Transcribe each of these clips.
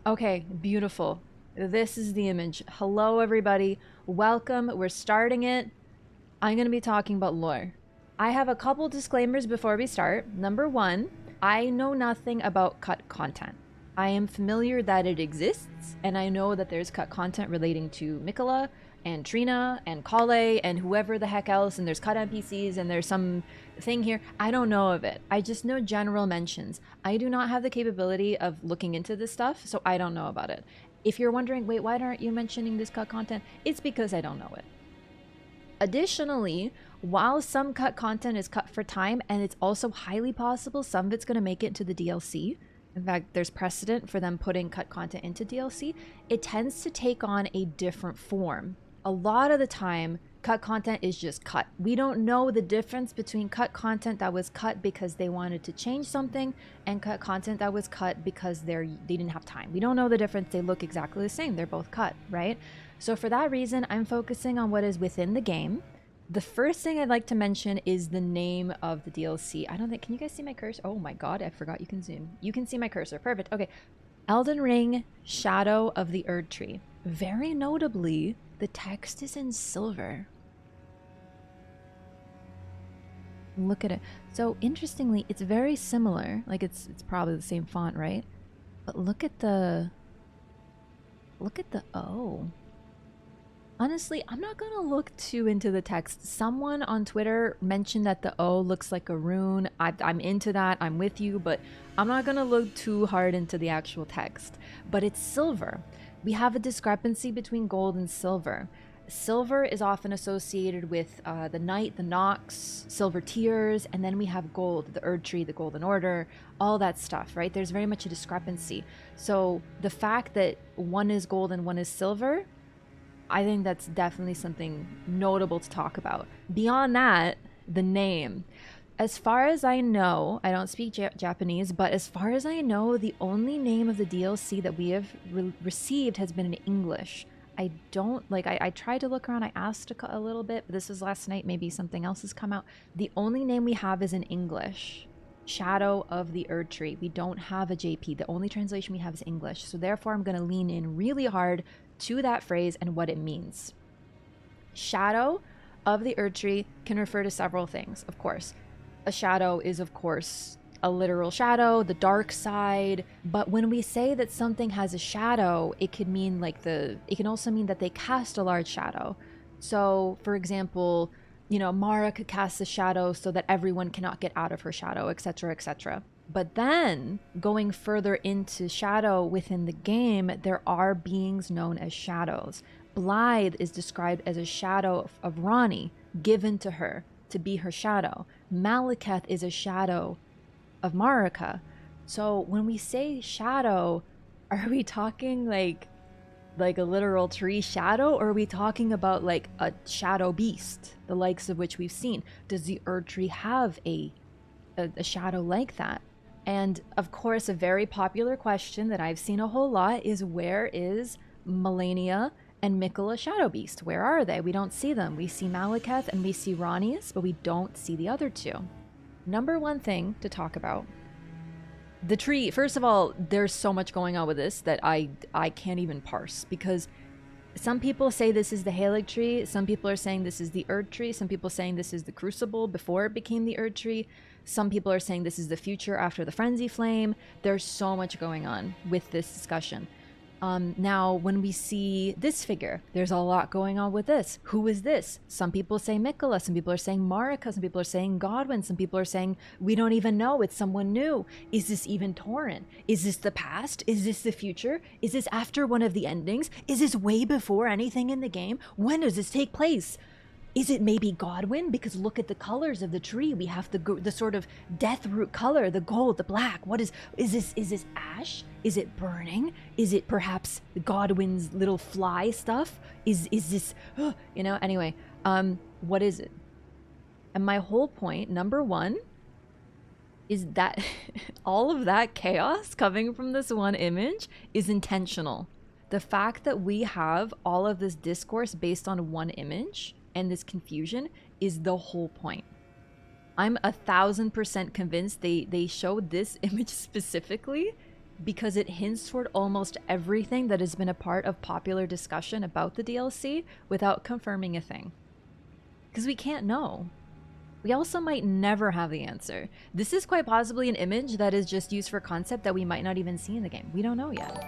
Okay, beautiful. This is the image. Hello, everybody. Welcome. We're starting it. I'm going to be talking about lore. I have a couple disclaimers before we start. Number one, I know nothing about cut content. I am familiar that it exists, and I know that there's cut content relating to Miquella and Trina and Kale and whoever the heck else, and there's cut NPCs and there's some thing here. I don't know of it. I just know general mentions. I do not have the capability of looking into this stuff, so I don't know about it. If you're wondering, wait, why aren't you mentioning this cut content? It's because I don't know it. Additionally, while some cut content is cut for time, and it's also highly possible some of it's going to make it to the DLC, in fact, there's precedent for them putting cut content into DLC, it tends to take on a different form. A lot of the time, cut content is just cut. We don't know the difference between cut content that was cut because they wanted to change something and cut content that was cut because they didn't have time. We don't know the difference. They look exactly the same. They're both cut, right? So for that reason, I'm focusing on what is within the game. The first thing I'd like to mention is the name of the DLC. I don't think, can you guys see my cursor? Oh my god, I forgot you can zoom. You can see my cursor, perfect. Okay, Elden Ring, Shadow of the Erd Tree. Very notably, the text is in silver. Look at it. So interestingly, it's very similar. Like it's probably the same font, right? But look at the O. Honestly, I'm not gonna look too into the text. Someone on Twitter mentioned that the O looks like a rune. I'm into that, I'm with you, but I'm not gonna look too hard into the actual text. But it's silver. We have a discrepancy between gold and silver. Silver is often associated with the Knight, the Nox, silver tears, and then we have gold, the Erd Tree, the Golden Order, all that stuff, right? There's very much a discrepancy. So the fact that one is gold and one is silver, I think that's definitely something notable to talk about. Beyond that, the name. As far as I know, I don't speak Japanese, but as far as I know, the only name of the DLC that we have received has been in English. I don't, like, I tried to look around, I asked a little bit, but this was last night, maybe something else has come out. The only name we have is in English. Shadow of the Erd Tree. We don't have a JP. The only translation we have is English. So therefore, I'm going to lean in really hard to that phrase and what it means. Shadow of the Erd Tree can refer to several things, of course. A shadow is, of course, a literal shadow, the dark side. But when we say that something has a shadow, it could mean it can also mean that they cast a large shadow. So, for example, you know, Mara could cast a shadow so that everyone cannot get out of her shadow, etc., etc. But then, going further into shadow within the game, there are beings known as shadows. Blaidd is described as a shadow of Ranni, given to her to be her shadow. Maliketh is a shadow of Marika. So when we say shadow, are we talking like a literal tree shadow, or are we talking about like a shadow beast, the likes of which we've seen? Does the Erd Tree have a shadow like that? And of course, a very popular question that I've seen a whole lot is, where is Malenia and Miquella Shadow Beast? Where are they? We don't see them. We see Maliketh and we see Ranni's, but we don't see the other two. Number one thing to talk about. The tree. First of all, there's so much going on with this that I can't even parse, because some people say this is the Halig tree, some people are saying this is the Erd Tree, some people are saying this is the Crucible before it became the Erd Tree, some people are saying this is the future after the Frenzy Flame. There's so much going on with this discussion. Now, when we see this figure, there's a lot going on with this. Who is this? Some people say Miquella, some people are saying Marika, some people are saying Godwyn, some people are saying we don't even know, it's someone new. Is this even Torrent? Is this the past? Is this the future? Is this after one of the endings? Is this way before anything in the game? When does this take place? Is it maybe Godwyn? Because look at the colors of the tree. We have the sort of death root color, the gold, the black. What is this ash? Is it burning? Is it perhaps Godwyn's little fly stuff? Is this, you know, anyway, what is it? And my whole point, number one, is that all of that chaos coming from this one image is intentional. The fact that we have all of this discourse based on one image and this confusion is the whole point. I'm 1000% convinced they showed this image specifically because it hints toward almost everything that has been a part of popular discussion about the DLC without confirming a thing. Because we can't know. We also might never have the answer. This is quite possibly an image that is just used for concept that we might not even see in the game. We don't know yet.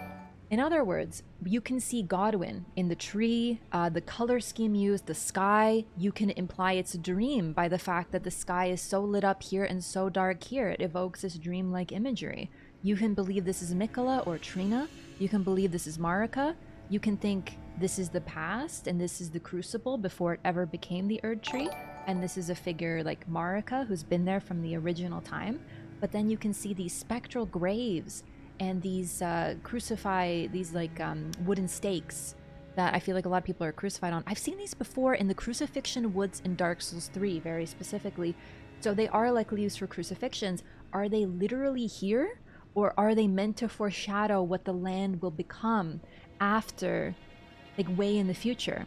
In other words, you can see Godwin in the tree, the color scheme used, the sky. You can imply it's a dream by the fact that the sky is so lit up here and so dark here. It evokes this dreamlike imagery. You can believe this is Miquella or Trina. You can believe this is Marika. You can think this is the past and this is the crucible before it ever became the Erd Tree. And this is a figure like Marika who's been there from the original time. But then you can see these spectral graves and these these like wooden stakes that I feel like a lot of people are crucified on. I've seen these before in the crucifixion woods in Dark Souls 3 very specifically. So they are likely used for crucifixions. Are they literally here? Or are they meant to foreshadow what the land will become after, like way in the future?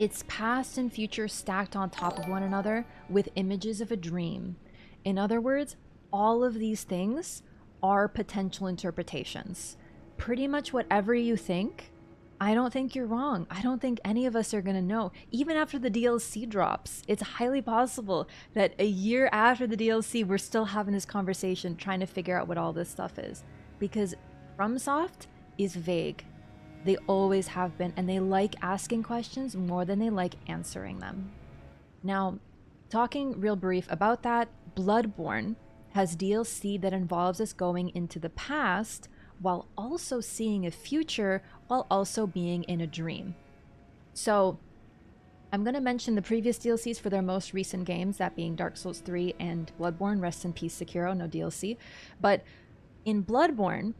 It's past and future stacked on top of one another with images of a dream. In other words, all of these things are potential interpretations. Pretty much whatever you think, I don't think you're wrong. I don't think any of us are going to know. Even after the DLC drops, it's highly possible that a year after the DLC, we're still having this conversation trying to figure out what all this stuff is. Because FromSoft is vague. They always have been, and they like asking questions more than they like answering them. Now, talking real brief about that, Bloodborne has DLC that involves us going into the past while also seeing a future while also being in a dream. So I'm going to mention the previous DLCs for their most recent games, that being Dark Souls 3 and Bloodborne. Rest in peace, Sekiro, no DLC. But in Bloodborne,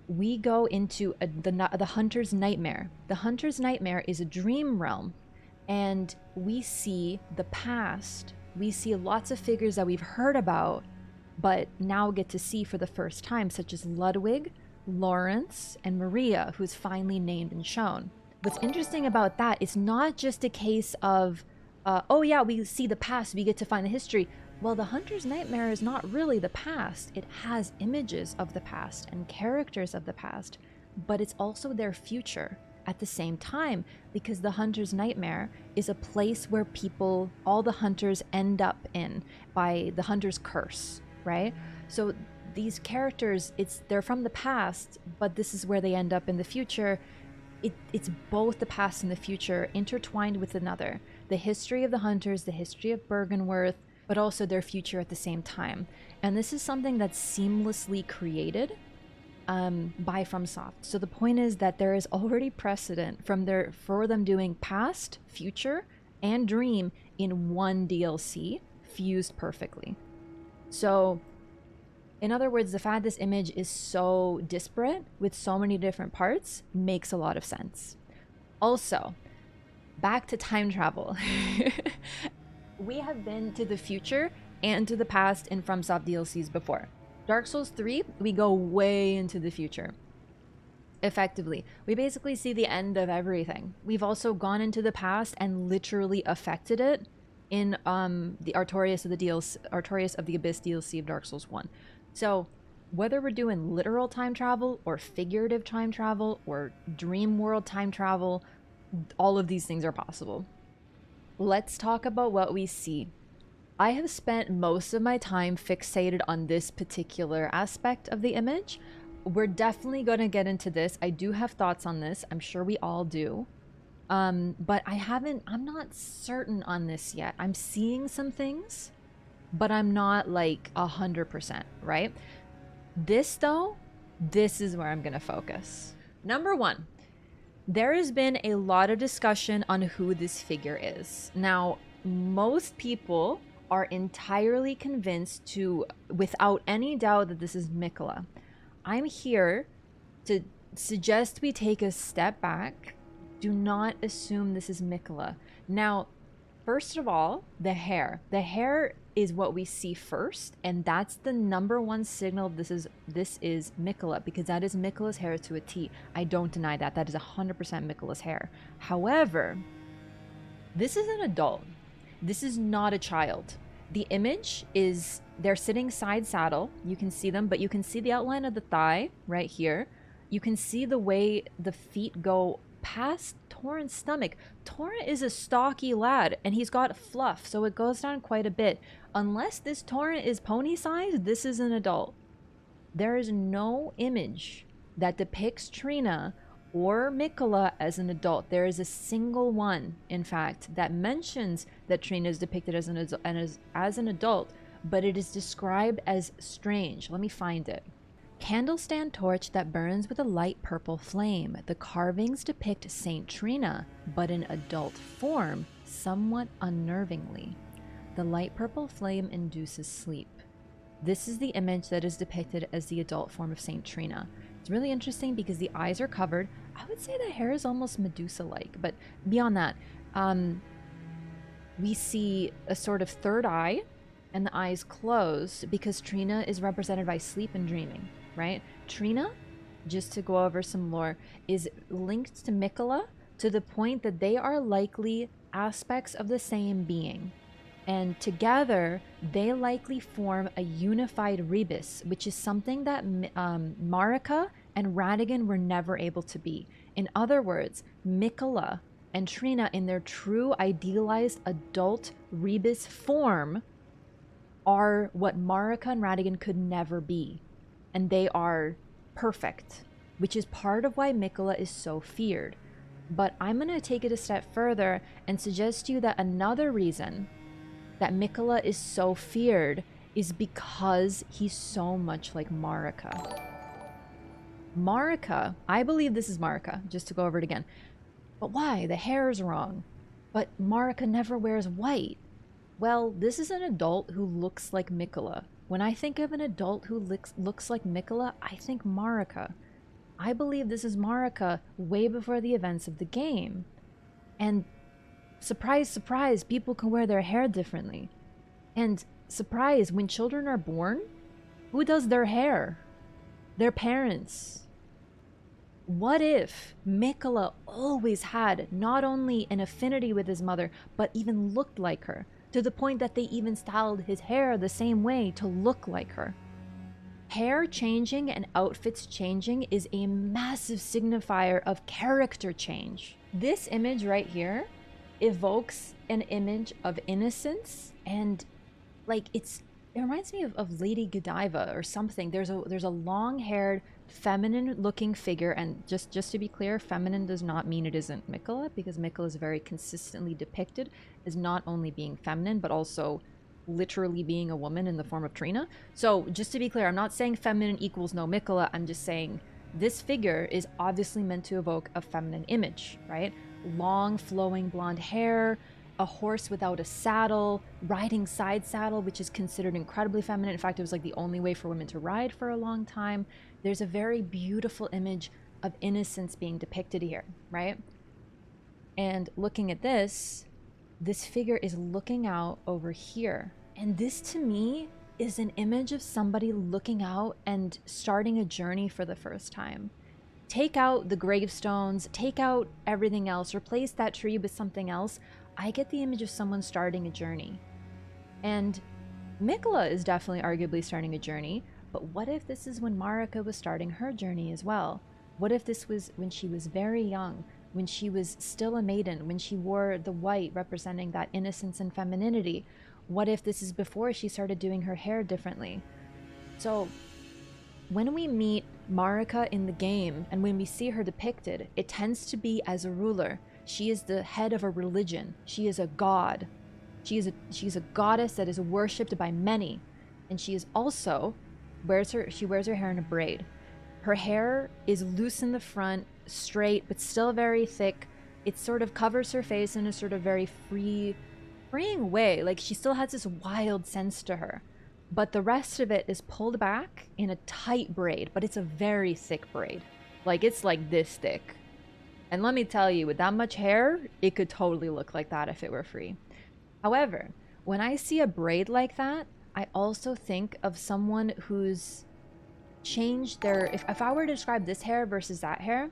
we go into the Hunter's Nightmare. The Hunter's Nightmare is a dream realm, and we see the past. We see lots of figures that we've heard about, but now get to see for the first time, such as Ludwig, Lawrence, and Maria, who's finally named and shown. What's interesting about that, it's not just a case of, oh yeah, we see the past, we get to find the history. Well, the Hunter's Nightmare is not really the past. It has images of the past and characters of the past, but it's also their future at the same time, because the Hunter's Nightmare is a place where people, all the hunters, end up in by the Hunter's curse, right? So these characters, they're from the past, but this is where they end up in the future. It's both the past and the future intertwined with another. The history of the hunters, the history of Bergenworth, but also their future at the same time. And this is something that's seamlessly created by FromSoft. So the point is that there is already precedent for them doing past, future, and dream in one DLC fused perfectly. So in other words, the fact this image is so disparate with so many different parts makes a lot of sense. Also, back to time travel. We have been to the future and to the past in FromSoft DLCs before. Dark Souls 3, we go way into the future. Effectively, we basically see the end of everything. We've also gone into the past and literally affected it in the Artorias of the Abyss DLC of Dark Souls 1. So whether we're doing literal time travel or figurative time travel or dream world time travel, all of these things are possible. Let's talk about what we see. I have spent most of my time fixated on this particular aspect of the image. We're definitely going to get into this. I do have thoughts on this. I'm sure we all do. But I'm not certain on this yet. I'm seeing some things, but I'm not like 100%, right? This though, this is where I'm going to focus. Number one, there has been a lot of discussion on who this figure is. Now, most people are entirely convinced without any doubt, that this is Miquella. I'm here to suggest we take a step back. Do not assume this is Miquella. Now, first of all, the hair. The hair is what we see first, and that's the number one signal this is Miquella, because that is Miquella's hair to a T. I don't deny that. That is 100% Miquella's hair. However, this is an adult. This is not a child. The image is They're sitting side saddle. You can see them, but you can see the outline of the thigh right here. You can see the way the feet go past Torrent's stomach. Torrent is a stocky lad, and he's got fluff, so it goes down quite a bit. Unless this Torrent is pony-sized, this is an adult. There is no image that depicts Trina or Miquella as an adult. There is a single one, in fact, that mentions that Trina is depicted as an adult, but it is described as strange. Let me find it. Candlestand torch that burns with a light purple flame. The carvings depict Saint Trina, but in adult form, somewhat unnervingly. The light purple flame induces sleep. This is the image that is depicted as the adult form of Saint Trina. It's really interesting because the eyes are covered. I would say the hair is almost Medusa-like, but beyond that, we see a sort of third eye, and the eyes closed because Trina is represented by sleep and dreaming, right? Trina, just to go over some lore, is linked to Miquella to the point that they are likely aspects of the same being. And together, they likely form a unified rebus, which is something that Marika and Radigan were never able to be. In other words, Miquella and Trina in their true idealized adult rebus form are what Marika and Radigan could never be. And they are perfect, which is part of why Miquella is so feared. But I'm going to take it a step further and suggest to you that another reason that Miquella is so feared is because he's so much like Marika. Marika, I believe this is Marika, just to go over it again. But why? The hair is wrong. But Marika never wears white. Well, this is an adult who looks like Miquella. When I think of an adult who looks like Miquella, I think Marika. I believe this is Marika way before the events of the game. And surprise, surprise, people can wear their hair differently. And surprise, when children are born, who does their hair? Their parents. What if Miquella always had not only an affinity with his mother, but even looked like her, to the point that they even styled his hair the same way to look like her? Hair changing and outfits changing is a massive signifier of character change. This image right here evokes an image of innocence, and like it reminds me of Lady Godiva or something. There's a long-haired, feminine-looking figure, and just to be clear, feminine does not mean it isn't Miquella, because Miquella is very consistently depicted as not only being feminine but also literally being a woman in the form of Trina. So just to be clear, I'm not saying feminine equals no Miquella. I'm just saying this figure is obviously meant to evoke a feminine image, right? Long flowing blonde hair, a horse without a saddle, riding side saddle, which is considered incredibly feminine. In fact, it was like the only way for women to ride for a long time. There's a very beautiful image of innocence being depicted here, right? And looking at this figure is looking out over here. And this to me is an image of somebody looking out and starting a journey for the first time. Take out the gravestones, take out everything else, replace that tree with something else. I get the image of someone starting a journey. And Miquella is definitely arguably starting a journey, but what if this is when Marika was starting her journey as well? What if this was when she was very young, when she was still a maiden, when she wore the white representing that innocence and femininity? What if this is before she started doing her hair differently? So when we meet Marika in the game and when we see her depicted, it tends to be as a ruler. She is the head of a religion. She is a god. She is a goddess that is worshipped by many. And she is also wears her hair in a braid. Her hair is loose in the front, straight, but still very thick. It sort of covers her face in a sort of very freeing way. Like she still has this wild sense to her. But the rest of it is pulled back in a tight braid, but it's a very thick braid. Like it's like this thick. And let me tell you, with that much hair, it could totally look like that if it were free. However, when I see a braid like that, I also think of someone who's changed their... If I were to describe this hair versus that hair,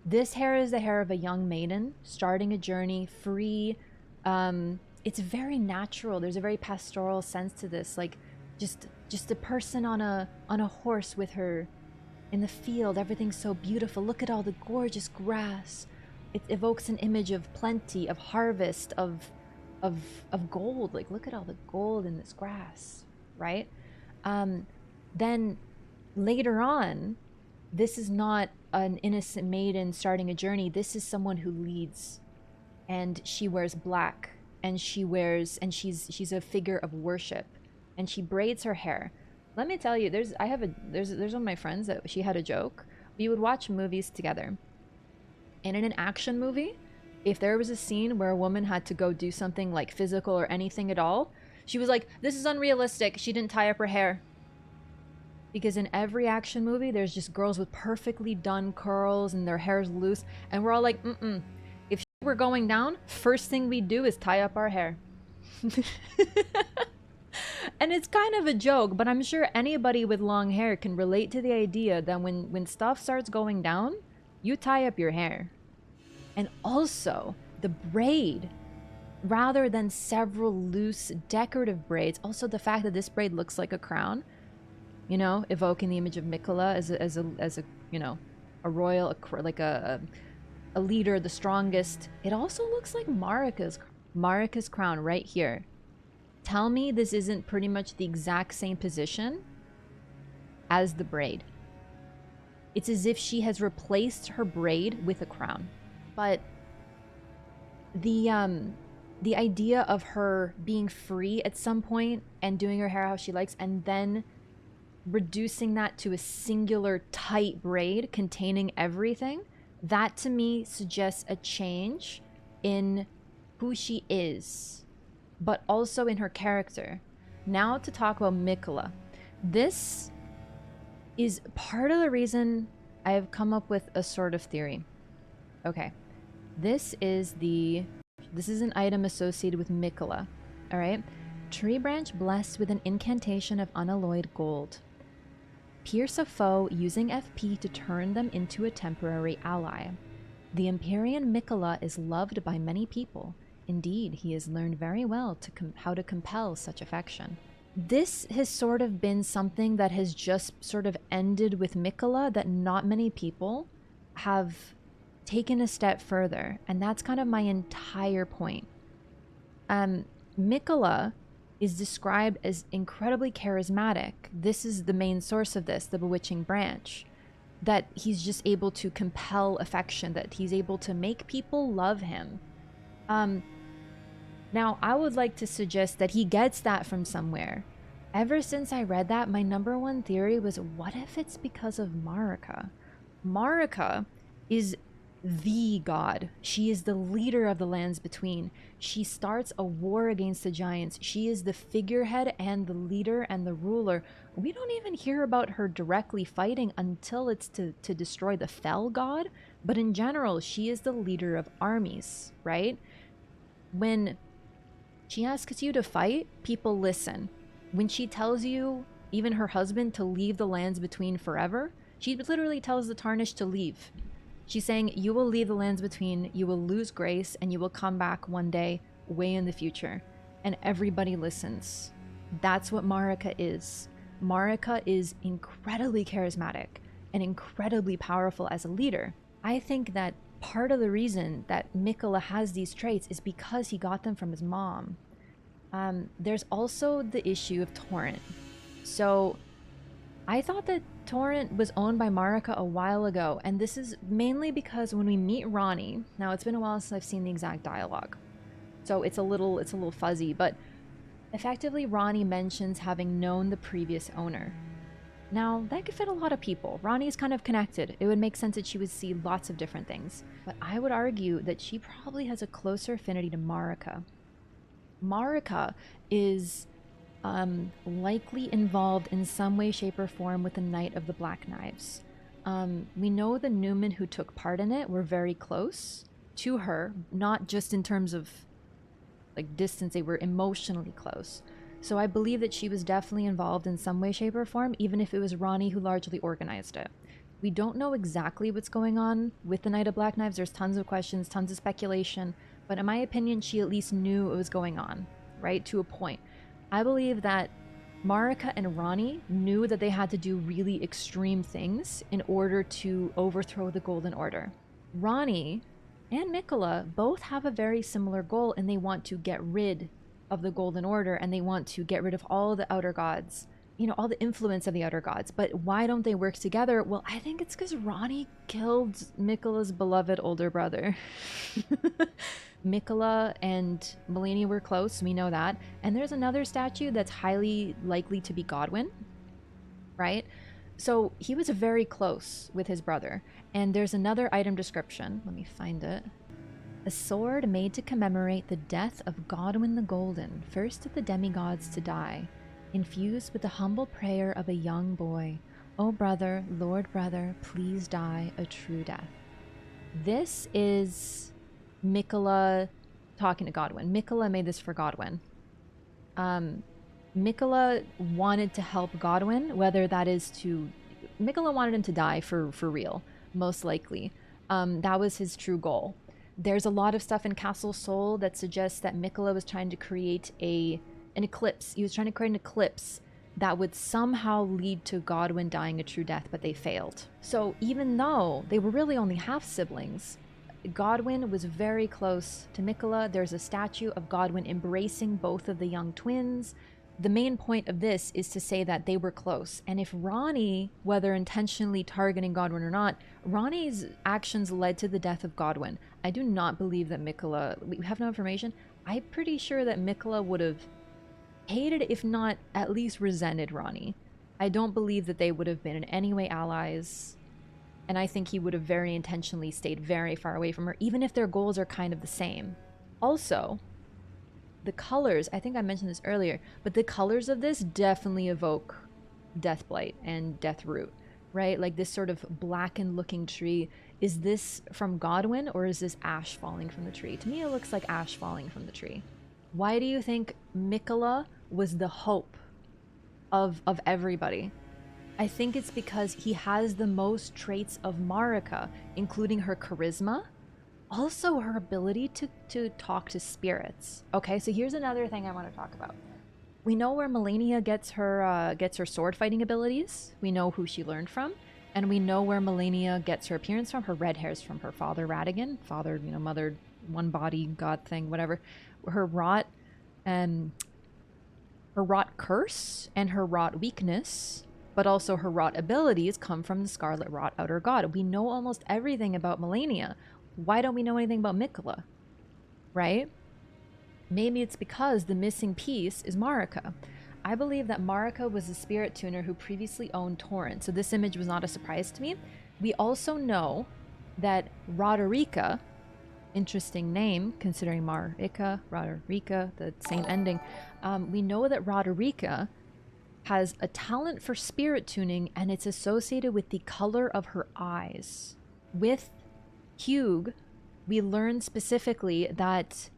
this hair is the hair of a young maiden starting a journey, free. It's very natural. There's a very pastoral sense to this. Like, Just a person on a horse with her in the field. Everything's so beautiful. Look at all the gorgeous grass. It evokes an image of plenty, of harvest, of gold. Like, look at all the gold in this grass, right? Then later on, this is not an innocent maiden starting a journey. This is someone who leads, and she wears black, and she's a figure of worship, and she braids her hair. Let me tell you, there's one of my friends that she had a joke. We would watch movies together, and in an action movie, if there was a scene where a woman had to go do something like physical or anything at all, she was like, "This is unrealistic. She didn't tie up her hair." Because in every action movie, there's just girls with perfectly done curls and their hair's loose, and we're all like, if we're going down, first thing we do is tie up our hair. And it's kind of a joke, but I'm sure anybody with long hair can relate to the idea that when stuff starts going down, you tie up your hair. And also, the braid, rather than several loose decorative braids, also the fact that this braid looks like a crown, you know, evoking the image of Miquella as a you know, a royal, like a leader, the strongest. It also looks like Marika's crown right here. Tell me this isn't pretty much the exact same position as the braid. It's as if she has replaced her braid with a crown. But the idea of her being free at some point and doing her hair how she likes, and then reducing that to a singular tight braid containing everything, that to me suggests a change in who she is, but also in her character. Now to talk about Miquella. This is part of the reason I have come up with a sort of theory. Okay, this is an item associated with Miquella. All right, tree branch blessed with an incantation of unalloyed gold. Pierce a foe using FP to turn them into a temporary ally. The Empyrean Miquella is loved by many people. Indeed, he has learned very well how to compel such affection. This has sort of been something that has just sort of ended with Miquella, that not many people have taken a step further, and that's kind of my entire point. Miquella is described as incredibly charismatic. This is the main source of this, the bewitching branch. That he's just able to compel affection, that he's able to make people love him. Now, I would like to suggest that he gets that from somewhere. Ever since I read that, my number one theory was, what if it's because of Marika? Marika is the god. She is the leader of the lands between. She starts a war against the giants. She is the figurehead and the leader and the ruler. We don't even hear about her directly fighting until it's to destroy the fell god, but in general, she is the leader of armies, right? When she asks you to fight, people listen. When she tells you, even her husband, to leave the lands between forever, she literally tells the Tarnished to leave. She's saying, you will leave the lands between, you will lose grace, and you will come back one day, way in the future. And everybody listens. That's what Marika is. Marika is incredibly charismatic and incredibly powerful as a leader. I think that part of the reason that Miquella has these traits is because he got them from his mom. There's also the issue of Torrent. So I thought that Torrent was owned by Marika a while ago, and this is mainly because when we meet Ranni, now it's been a while since I've seen the exact dialogue, so it's a little fuzzy, but effectively Ranni mentions having known the previous owner. Now, that could fit a lot of people. Ranni is kind of connected. It would make sense that she would see lots of different things. But I would argue that she probably has a closer affinity to Marika. Marika is likely involved in some way, shape, or form with the Knight of the Black Knives. We know the Newmen who took part in it were very close to her, not just in terms of like distance, they were emotionally close. So I believe that she was definitely involved in some way, shape, or form, even if it was Ranni who largely organized it. We don't know exactly what's going on with the Knight of Black Knives. There's tons of questions, tons of speculation, but in my opinion, she at least knew what was going on, right? To a point. I believe that Marika and Ranni knew that they had to do really extreme things in order to overthrow the Golden Order. Ranni and Miquella both have a very similar goal, and they want to get rid of the Golden Order, and they want to get rid of all the outer gods, you know, all the influence of the outer gods. But why don't they work together? Well, I think it's because Ranni killed Miquella's beloved older brother. Miquella and Malenia were close, we know that. And there's another statue that's highly likely to be Godwyn, right? So he was very close with his brother. And there's another item description. Let me find it. A sword made to commemorate the death of Godwyn the Golden, first of the demigods to die, infused with the humble prayer of a young boy. Oh brother, Lord brother, please die a true death. This is Miquella talking to Godwyn. Miquella made this for Godwyn. Miquella wanted to help Godwyn, whether that is to... Miquella wanted him to die for real, most likely. That was his true goal. There's a lot of stuff in Castle Sol that suggests that Miquella was trying to create an eclipse. He was trying to create an eclipse that would somehow lead to Godwyn dying a true death, but they failed. So even though they were really only half siblings, Godwyn was very close to Miquella. There's a statue of Godwyn embracing both of the young twins. The main point of this is to say that they were close. And if Ranni, whether intentionally targeting Godwyn or not, Ranni's actions led to the death of Godwyn. I do not believe that Miquella... We have no information. I'm pretty sure that Miquella would have hated, if not at least resented Ranni. I don't believe that they would have been in any way allies. And I think he would have very intentionally stayed very far away from her, even if their goals are kind of the same. Also, the colors, I think I mentioned this earlier, but the colors of this definitely evoke Deathblight and Deathroot, right? Like this sort of blackened looking tree. Is this from Godwyn, or is this ash falling from the tree? To me, it looks like ash falling from the tree. Why do you think Miquella was the hope of everybody? I think it's because he has the most traits of Marika, including her charisma, also her ability to talk to spirits. Okay, so here's another thing I want to talk about. We know where Malenia gets her sword fighting abilities. We know who she learned from, and we know where Malenia gets her appearance from. Her red hair's from her father Radagon, father, you know, mother, one body, god thing, whatever. Her rot curse and her rot weakness, but also her rot abilities come from the Scarlet Rot Outer God. We know almost everything about Malenia. Why don't we know anything about Miquella? Right? Maybe it's because the missing piece is Marika. I believe that Marika was a spirit tuner who previously owned Torrent, so this image was not a surprise to me. We also know that Roderika, interesting name considering Marika, Roderika, the same ending. We know that Roderika has a talent for spirit tuning, and it's associated with the color of her eyes. With Hugh, we learn specifically that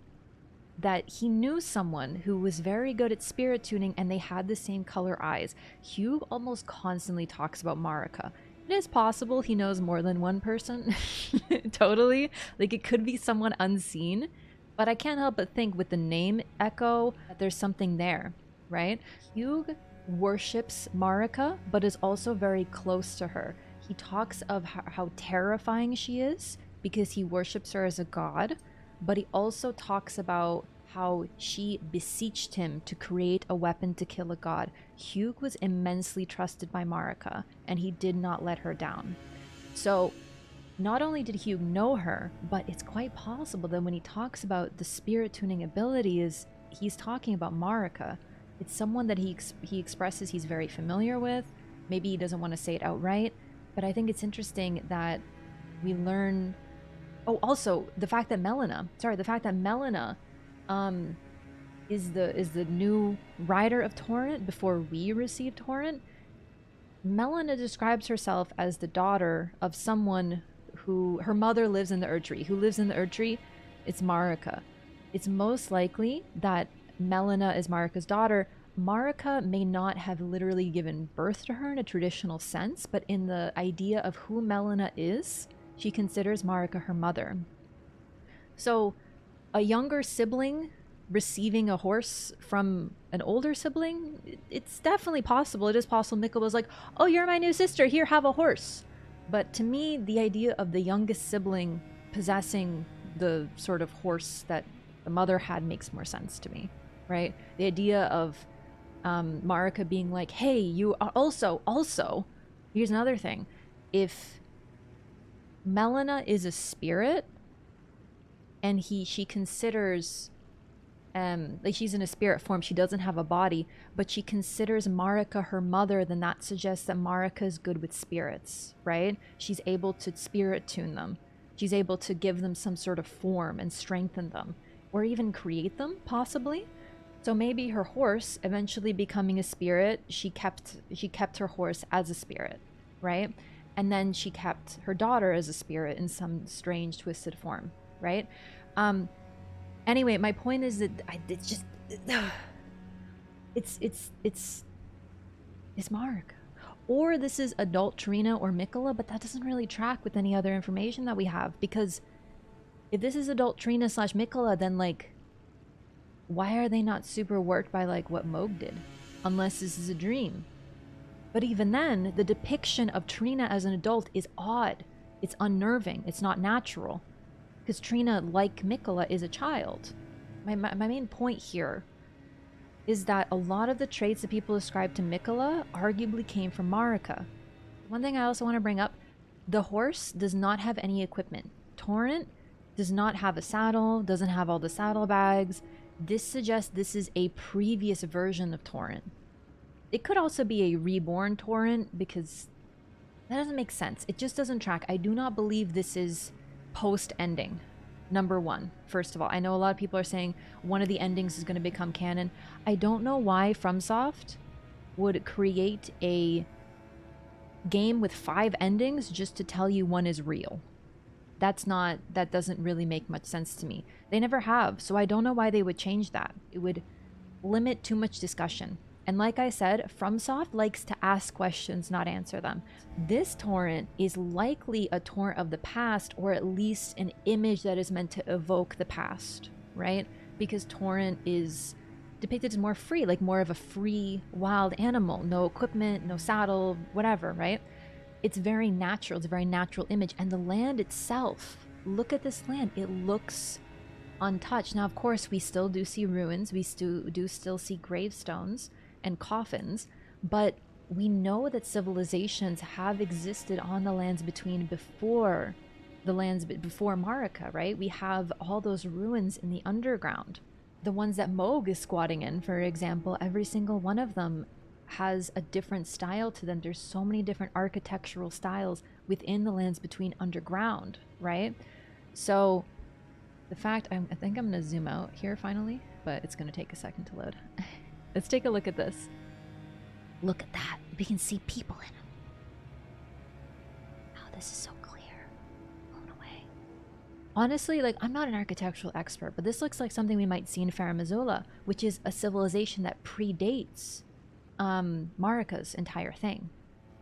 he knew someone who was very good at spirit tuning, and they had the same color eyes. Hugh almost constantly talks about Marika. It is possible he knows more than one person. Totally. Like, it could be someone unseen. But I can't help but think with the name Echo that there's something there, right? Hugh worships Marika, but is also very close to her. He talks of how terrifying she is because he worships her as a god, but he also talks about how she beseeched him to create a weapon to kill a god. Hugh was immensely trusted by Marika, and he did not let her down. So not only did Hugh know her, but it's quite possible that when he talks about the spirit tuning abilities, he's talking about Marika. It's someone that he expresses he's very familiar with. Maybe he doesn't want to say it outright, but I think it's interesting that we learn... Oh, also, the fact that Melina is the new rider of Torrent before we received Torrent. Melina describes herself as the daughter of someone who... Her mother lives in the Erdtree. Who lives in the Erdtree? It's Marika. It's most likely that Melina is Marika's daughter. Marika may not have literally given birth to her in a traditional sense, but in the idea of who Melina is, she considers Marika her mother. So a younger sibling receiving a horse from an older sibling, it's definitely possible. It is possible Miquella was like, oh, you're my new sister, here, have a horse. But to me, the idea of the youngest sibling possessing the sort of horse that the mother had makes more sense to me, right? The idea of Marika being like, hey, you are also, here's another thing. If Melina is a spirit and she considers like she's in a spirit form, she doesn't have a body, but she considers Marika her mother, then that suggests that Marika is good with spirits, right? She's able to spirit tune them. She's able to give them some sort of form and strengthen them, or even create them, possibly. So maybe her horse eventually becoming a spirit, she kept her horse as a spirit, right? And then she kept her daughter as a spirit in some strange twisted form, right? Anyway, my point is that it's just it's Mark, or this is adult Trina or Miquella, but that doesn't really track with any other information that we have, because if this is adult Trina / Miquella, then like, why are they not super worked by like what Moog did, unless this is a dream? But even then, the depiction of Trina as an adult is odd. It's unnerving. It's not natural. Because Trina, like Miquella, is a child. My main point here is that a lot of the traits that people ascribe to Miquella arguably came from Marika. One thing I also want to bring up, the horse does not have any equipment. Torrent does not have a saddle, doesn't have all the saddlebags. This suggests this is a previous version of Torrent. It could also be a reborn Torrent, because that doesn't make sense. It just doesn't track. I do not believe this is post-ending. Number one, first of all, I know a lot of people are saying one of the endings is going to become canon. I don't know why FromSoft would create a game with 5 endings just to tell you one is real. That doesn't really make much sense to me. They never have, so I don't know why they would change that. It would limit too much discussion. And like I said, FromSoft likes to ask questions, not answer them. This torrent is likely a torrent of the past, or at least an image that is meant to evoke the past, right? Because torrent is depicted as more free, like more of a free, wild animal. No equipment, no saddle, whatever, right? It's very natural. It's a very natural image. And the land itself, look at this land. It looks untouched. Now, of course, we still do see ruins. We do still see gravestones and coffins, but we know that civilizations have existed on the lands between before Marika, right? We have all those ruins in the underground. The ones that Moog is squatting in, for example, every single one of them has a different style to them. There's so many different architectural styles within the lands between underground, right? So the fact, I think I'm gonna zoom out here finally, but it's gonna take a second to load. Let's take a look at this. Look at that. We can see people in them. Oh, this is so clear. Blown away. Honestly, like, I'm not an architectural expert, but this looks like something we might see in Farum Azula, which is a civilization that predates Marika's entire thing.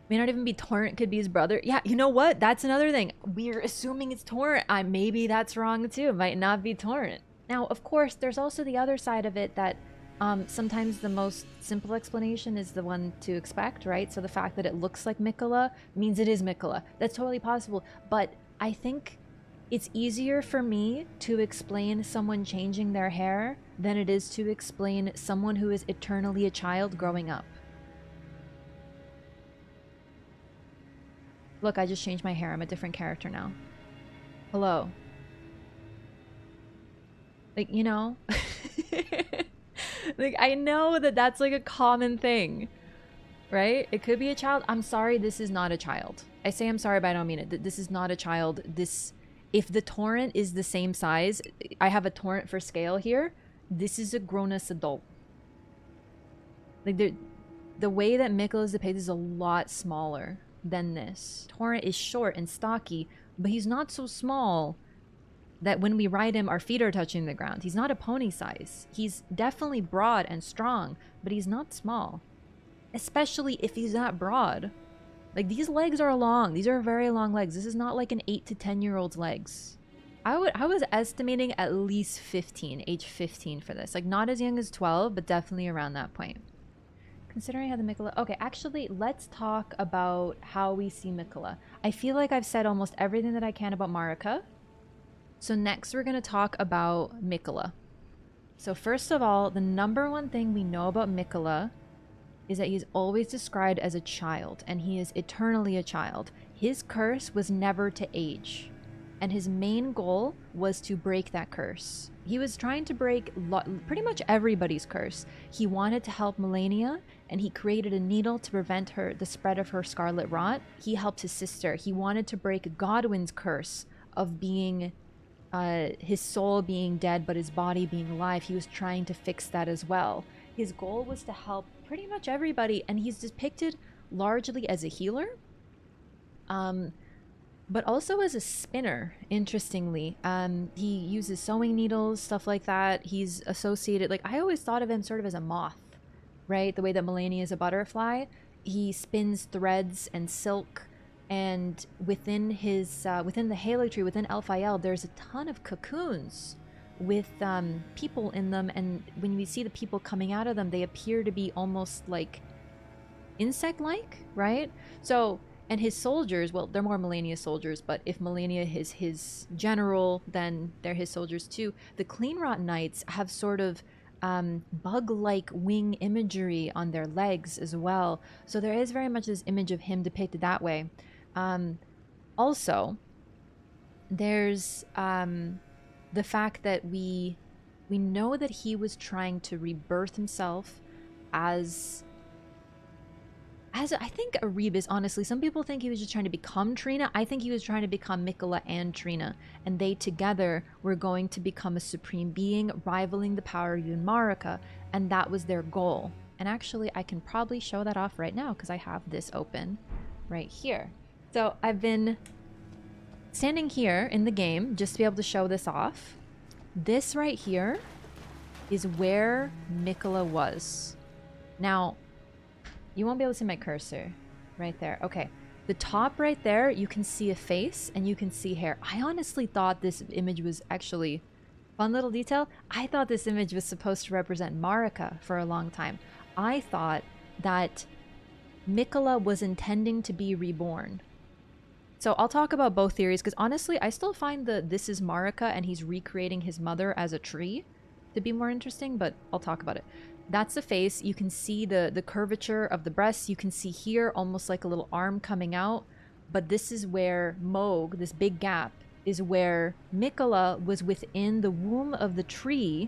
May not even be Torrent, could be his brother. Yeah, you know what? That's another thing. We're assuming it's Torrent. Maybe that's wrong too. It might not be Torrent. Now, of course, there's also the other side of it that sometimes the most simple explanation is the one to expect, right? So the fact that it looks like Miquella means it is Miquella. That's totally possible. But I think it's easier for me to explain someone changing their hair than it is to explain someone who is eternally a child growing up. Look, I just changed my hair. I'm a different character now. Hello. Like, you know? Like, I know that that's like a common thing, right? It could be a child. I'm sorry, this is not a child. I say I'm sorry, but I don't mean it. This is not a child. If the torrent is the same size, I have a torrent for scale here. This is a grown-ass adult. Like, the way that Miquella is depicted is a lot smaller than this. Torrent is short and stocky, but he's not so small that when we ride him, our feet are touching the ground. He's not a pony size. He's definitely broad and strong, but he's not small. Especially if he's that broad. Like, these legs are long. These are very long legs. This is not like an 8 to 10-year-old's legs. I was estimating at least 15, age 15 for this. Like not as young as 12, but definitely around that point. Considering how the Miquella... Okay, actually, let's talk about how we see Miquella. I feel like I've said almost everything that I can about Marika. So next we're going to talk about Miquella. So first of all, the number one thing we know about Miquella is that he's always described as a child, and he is eternally a child. His curse was never to age, and his main goal was to break that curse. He was trying to break pretty much everybody's curse. He wanted to help Malenia, and he created a needle to prevent the spread of her scarlet rot. He helped his sister. He wanted to break Godwin's curse of being his soul being dead but his body being alive. He was trying to fix that as well. His goal was to help pretty much everybody, and he's depicted largely as a healer, but also as a spinner, interestingly. He uses sewing needles, stuff like that. He's associated, like, I always thought of him sort of as a moth, right? The way that Malenia is a butterfly. He spins threads and silk, and within his within the Halo tree, within Elphael, there's a ton of cocoons with people in them, and when we see the people coming out of them, they appear to be almost like insect-like, right? So, and his soldiers, well, they're more Malenia soldiers, but if Malenia is his general, then they're his soldiers too. The Cleanrot Knights have sort of bug-like wing imagery on their legs as well. So there is very much this image of him depicted that way. Also, there's the fact that we know that he was trying to rebirth himself as I think Erebus, honestly. Some people think he was just trying to become Trina. I think he was trying to become Miquella and Trina, and they together were going to become a supreme being, rivaling the power of even Marika, and that was their goal. And actually, I can probably show that off right now because I have this open right here. So I've been standing here in the game just to be able to show this off. This right here is where Miquella was. Now, you won't be able to see my cursor right there. Okay. The top right there, you can see a face and you can see hair. I honestly thought this image was actually... Fun little detail. I thought this image was supposed to represent Marika for a long time. I thought that Miquella was intending to be reborn. So I'll talk about both theories because honestly, I still find that this is Marika and he's recreating his mother as a tree to be more interesting, but I'll talk about it. That's the face. You can see the curvature of the breasts. You can see here almost like a little arm coming out. But this is where Mohg, this big gap, is where Miquella was within the womb of the tree,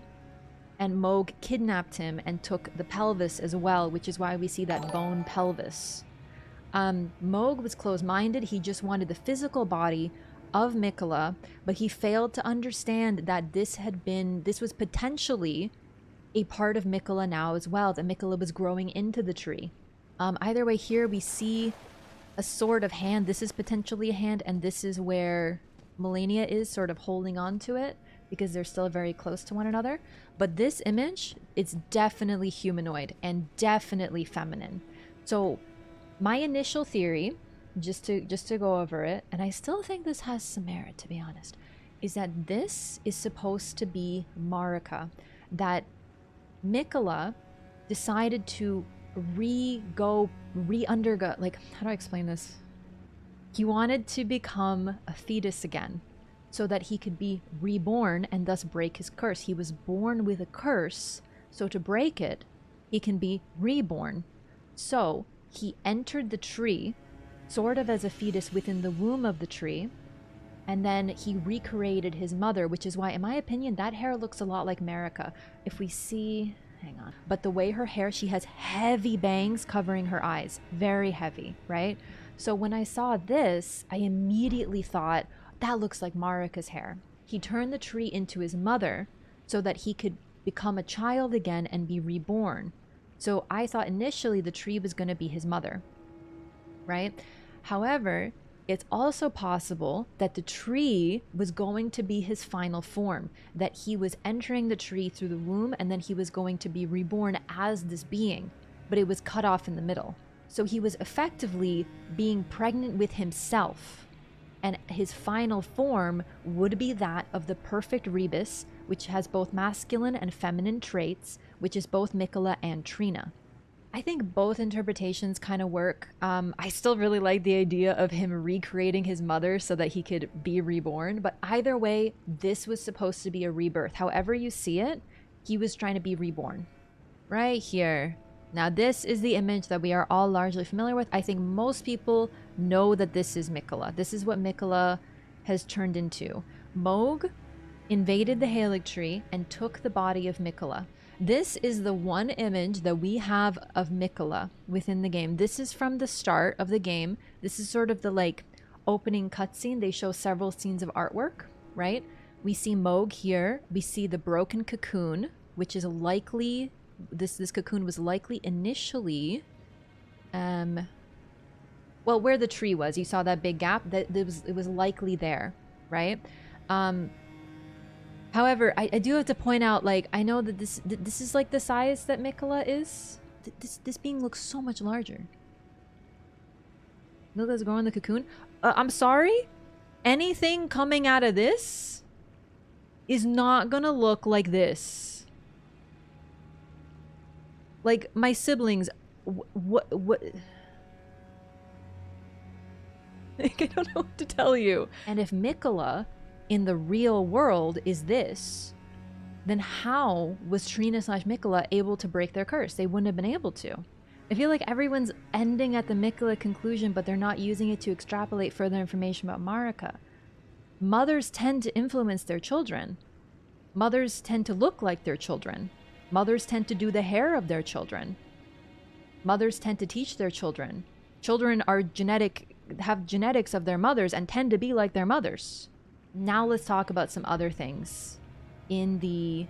and Mohg kidnapped him and took the pelvis as well, which is why we see that bone pelvis. Mohg was closed-minded. He just wanted the physical body of Miquella, but he failed to understand that this was potentially a part of Miquella now as well, that Miquella was growing into the tree. Either way, here we see a sort of hand. This is potentially a hand, and this is where Malenia is sort of holding on to it because they're still very close to one another. But this image, it's definitely humanoid and definitely feminine. So my initial theory, just to go over it, and I still think this has some merit to be honest, is that this is supposed to be Marika, that Miquella decided to re-undergo, like, how do I explain this? He wanted to become a fetus again so that he could be reborn and thus break his curse. He was born with a curse, so to break it, he can be reborn. So he entered the tree sort of as a fetus within the womb of the tree, and then he recreated his mother, which is why, in my opinion, that hair looks a lot like Marika. If we see... Hang on. But the way her hair, she has heavy bangs covering her eyes. Very heavy, right? So when I saw this, I immediately thought, that looks like Marika's hair. He turned the tree into his mother so that he could become a child again and be reborn. So I thought initially the tree was going to be his mother, right? However, it's also possible that the tree was going to be his final form, that he was entering the tree through the womb and then he was going to be reborn as this being, but it was cut off in the middle. So he was effectively being pregnant with himself and his final form would be that of the perfect rebus, which has both masculine and feminine traits, which is both Miquella and Trina. I think both interpretations kind of work. I still really like the idea of him recreating his mother so that he could be reborn, but either way, this was supposed to be a rebirth. However you see it, he was trying to be reborn. Right here. Now this is the image that we are all largely familiar with. I think most people know that this is Miquella. This is what Miquella has turned into. Mohg invaded the Haligtree and took the body of Miquella. This is the one image that we have of Miquella within the game. This is from the start of the game. This is sort of the like opening cutscene. They show several scenes of artwork, right? We see Mohg here. We see the broken cocoon, which is likely, this cocoon was likely initially, well, where the tree was. You saw that big gap. That it was likely there, right? However, I do have to point out, like, I know that this is like the size that Miquella is. This being looks so much larger. Look, that's growing the cocoon. I'm sorry? Anything coming out of this is not gonna look like this. Like, my siblings, what? Like, I don't know what to tell you. And if Miquella in the real world is this, then how was Trina / Miquella able to break their curse? They wouldn't have been able to. I feel like everyone's ending at the Miquella conclusion, but they're not using it to extrapolate further information about Marika. Mothers tend to influence their children. Mothers tend to look like their children. Mothers tend to do the hair of their children. Mothers tend to teach their children. Children are have genetics of their mothers and tend to be like their mothers. Now let's talk about some other things in the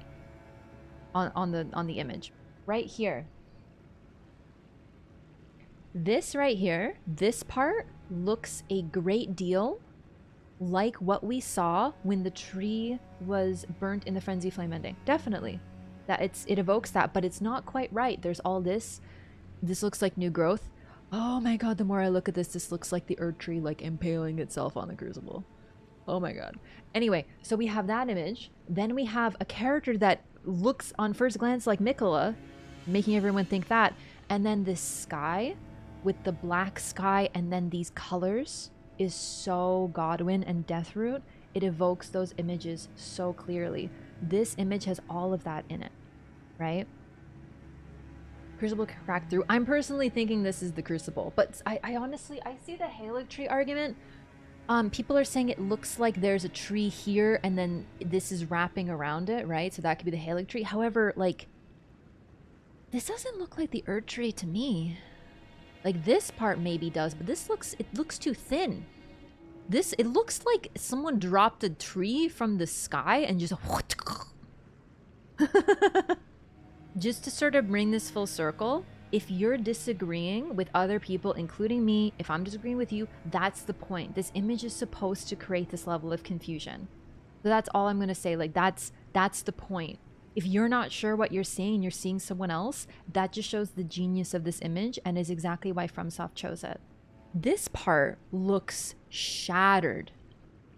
on the image. Right here. This right here, this part looks a great deal like what we saw when the tree was burnt in the frenzy flame ending. Definitely. That it evokes that, but it's not quite right. There's all this. This looks like new growth. Oh my god, the more I look at this looks like the Erd tree like impaling itself on the crucible. Oh my god. Anyway, so we have that image. Then we have a character that looks on first glance like Miquella, making everyone think that. And then this sky with the black sky and then these colors is so Godwyn and Deathroot. It evokes those images so clearly. This image has all of that in it, right? Crucible cracked through. I'm personally thinking this is the Crucible, but I honestly, I see the Haligtree argument. People are saying it looks like there's a tree here and then this is wrapping around it, right? So that could be the Haligtree. However, like, this doesn't look like the Erd tree to me. Like, this part maybe does, but it looks too thin. It looks like someone dropped a tree from the sky and just just to sort of bring this full circle. If you're disagreeing with other people, including me, if I'm disagreeing with you, that's the point. This image is supposed to create this level of confusion. So that's all I'm going to say. Like, that's the point. If you're not sure what you're seeing and you're seeing someone else, that just shows the genius of this image and is exactly why FromSoft chose it. This part looks shattered,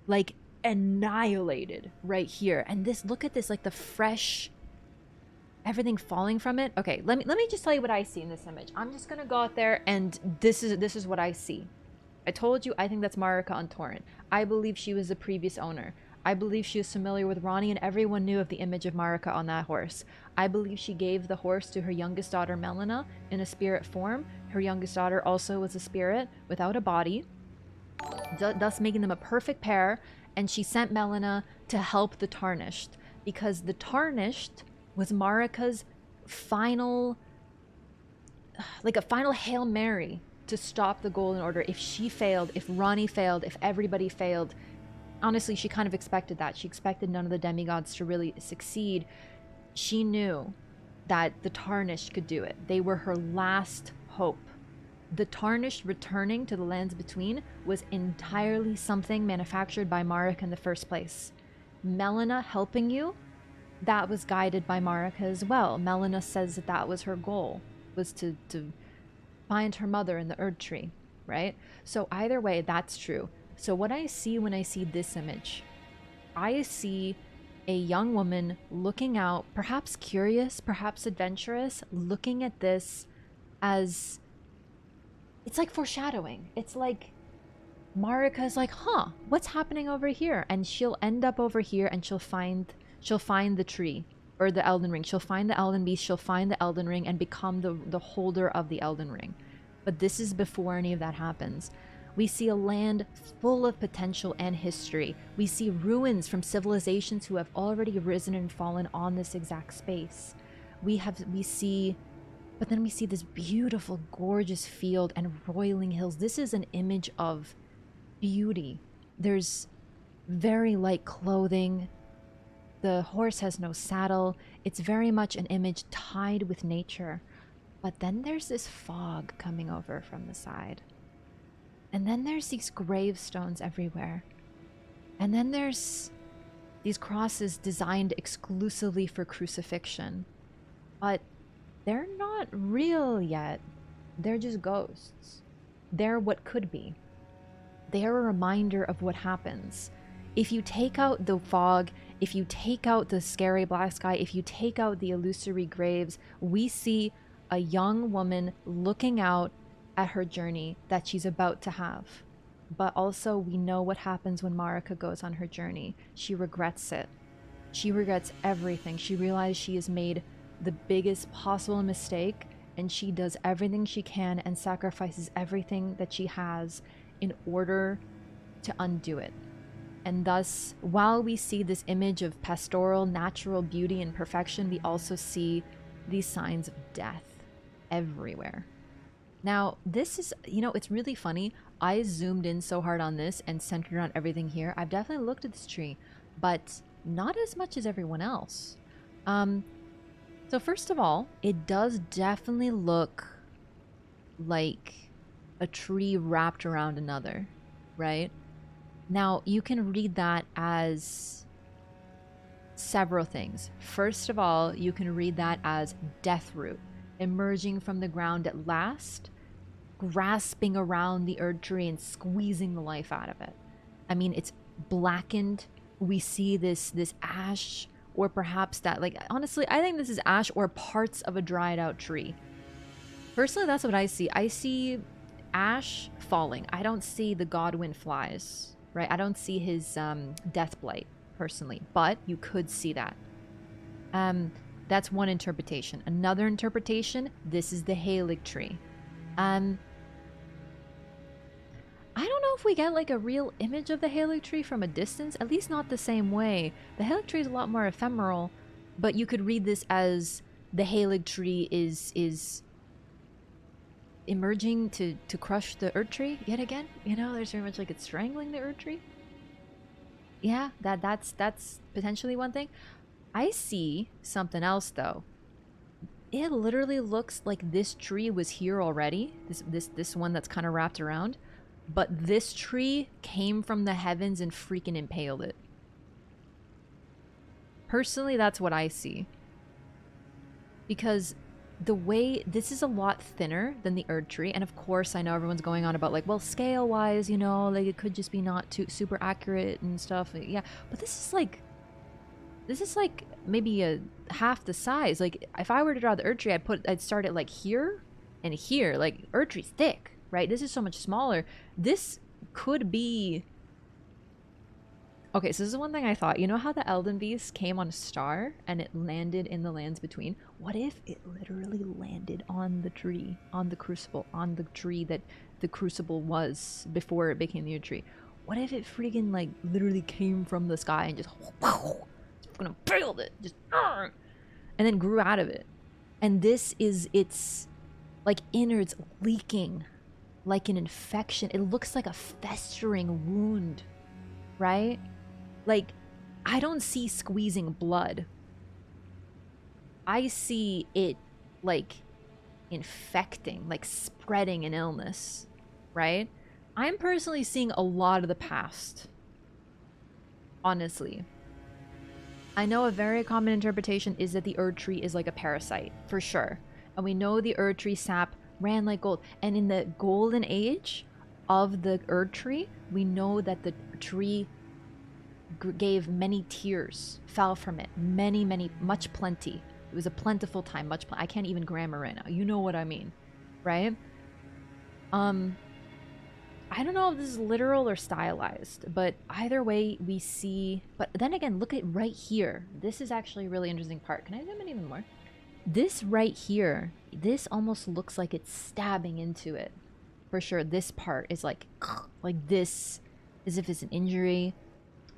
like annihilated right here. And this, look at this, like the fresh, everything falling from it. Okay, let me just tell you what I see in this image. I'm just gonna go out there and this is what I see. I told you I think that's Marika on Torrent. I believe she was the previous owner. I believe she was familiar with Ranni and everyone knew of the image of Marika on that horse. I believe she gave the horse to her youngest daughter Melina in a spirit form. Her youngest daughter also was a spirit without a body, thus making them a perfect pair, and she sent Melina to help the Tarnished because the Tarnished was Marika's final, like a final Hail Mary to stop the Golden Order. If she failed, if Ranni failed, if everybody failed, honestly, she kind of expected that. She expected none of the demigods to really succeed. She knew that the Tarnished could do it. They were her last hope. The Tarnished returning to the Lands Between was entirely something manufactured by Marika in the first place. Melina helping you, that was guided by Marika as well. Melina says that that was her goal, was to find her mother in the Erd tree, right? So either way, that's true. So what I see when I see this image, I see a young woman looking out, perhaps curious, perhaps adventurous, looking at this as, it's like foreshadowing. It's like Marika's like, huh, what's happening over here? And she'll end up over here and she'll find the tree or the Elden Ring. She'll find the Elden Beast, she'll find the Elden Ring and become the holder of the Elden Ring. But this is before any of that happens. We see a land full of potential and history. We see ruins from civilizations who have already risen and fallen on this exact space. But then we see this beautiful, gorgeous field and roiling hills. This is an image of beauty. There's very light clothing. The horse has no saddle. It's very much an image tied with nature. But then there's this fog coming over from the side. And then there's these gravestones everywhere. And then there's these crosses designed exclusively for crucifixion. But they're not real yet. They're just ghosts. They're what could be. They're a reminder of what happens. If you take out the fog, if you take out the scary black sky, if you take out the illusory graves, we see a young woman looking out at her journey that she's about to have. But also we know what happens when Marika goes on her journey. She regrets it. She regrets everything. She realizes she has made the biggest possible mistake and she does everything she can and sacrifices everything that she has in order to undo it. And thus, while we see this image of pastoral, natural beauty and perfection, we also see these signs of death everywhere. Now, this is, it's really funny. I zoomed in so hard on this and centered around everything here. I've definitely looked at this tree, but not as much as everyone else. So first of all, it does definitely look like a tree wrapped around another, right? Now, you can read that as several things. First of all, you can read that as death root, emerging from the ground at last, grasping around the Erd tree and squeezing the life out of it. I mean, it's blackened. We see this ash, or perhaps that, like, honestly, I think this is ash or parts of a dried out tree. Personally, that's what I see. I see ash falling. I don't see the Godwin flies, right? I don't see his death blight personally, but you could see that. That's one interpretation. Another interpretation, this is the Halig tree. I don't know if we get like a real image of the Halig tree from a distance, at least not the same way. The Halig tree is a lot more ephemeral, but you could read this as the Halig tree is emerging to crush the Erd tree yet again. There's very much like it's strangling the Erd tree. Yeah, that's potentially one thing. I see something else though. It literally looks like this tree was here already. This one that's kind of wrapped around. But this tree came from the heavens and freaking impaled it. Personally, that's what I see. Because the way this is a lot thinner than the Erd tree, and of course I know everyone's going on about like, well, scale wise, like it could just be not too super accurate and stuff. Yeah, but this is like maybe a half the size. Like if I were to draw the Erd tree, I'd start it like here and here. Like Erd tree's thick, right? This is so much smaller. This could be... Okay, so this is one thing I thought. You know how the Elden Beast came on a star and it landed in the lands between? What if it literally landed on the tree, on the crucible, on the tree that the crucible was before it became the Erd tree? What if it freaking like literally came from the sky and just gonna build it, just and then grew out of it? And this is its like innards leaking like an infection. It looks like a festering wound, right? Like, I don't see squeezing blood. I see it like infecting, like spreading an illness, right? I'm personally seeing a lot of the past, honestly. I know a very common interpretation is that the Erd tree is like a parasite, for sure. And we know the Erd tree sap ran like gold. And in the golden age, of the Erd tree, we know that the tree gave many tears, fell from it, many, much plenty. It was a plentiful time, I can't even grammar right now. You know what I mean, right? I don't know if this is literal or stylized, but either way we see, but then again, look at right here. This is actually a really interesting part. Can I zoom in even more? This right here, this almost looks like it's stabbing into it. For sure, this part is like this, as if it's an injury.